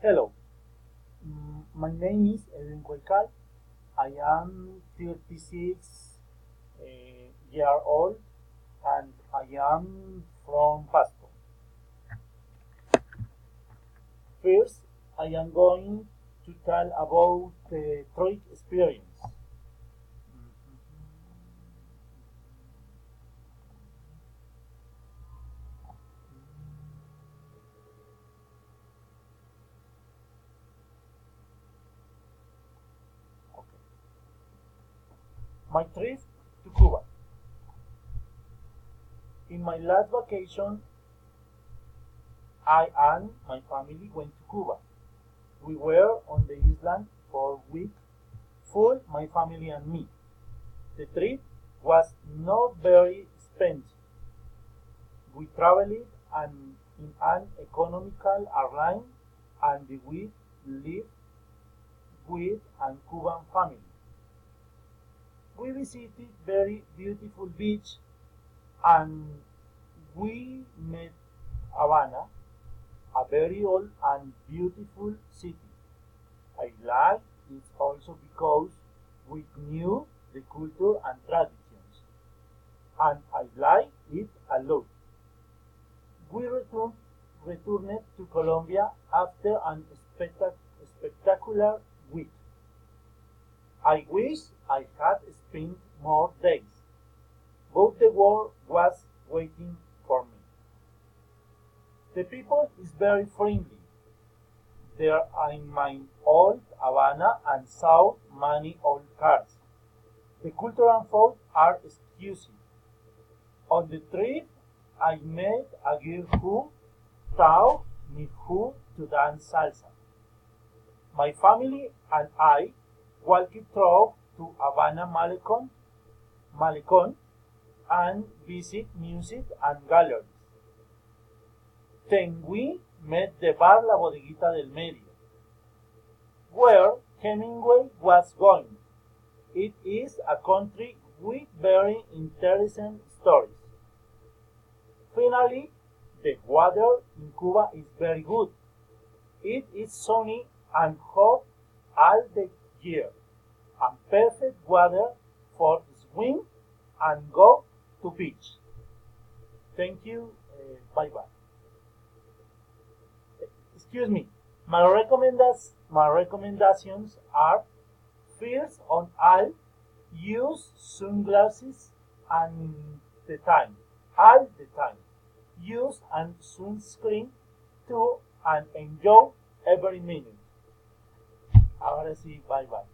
Hello, my name is Edwin Cuelcal. I am 36 year old and I am from Pasto. First, I am going to tell about the trip experience. Okay. My trip to Cuba. In my last vacation, I and my family went to Cuba. We were on the island for a week, full my family and me. The trip was not very expensive. We traveled in an economical airline and we lived with a Cuban family. We visited very beautiful beach and we met Havana, a very old and beautiful city. I like it also because we knew the culture and traditions, and I like it a lot. We returned to Colombia after an spectacular week. I wish I had spent more days, but the world was waiting for me. The people is very friendly. There in my old Havana and saw many old cars. The culture and food are exclusive. On the trip, I met a girl who taught me how to dance salsa. My family and I walked through to Havana Malecon and visit museums and galleries. Then we met the bar La Bodeguita del Medio, where Hemingway was going. It is a country with very interesting stories. Finally, the weather in Cuba is very good. It is sunny and hot all the year, and perfect weather for swim and go to beach. Thank you. Bye bye. Excuse me. My recommendations are: first on all, use sunglasses and all the time. Use and sunscreen too and enjoy every minute. Ahora sí, bye bye.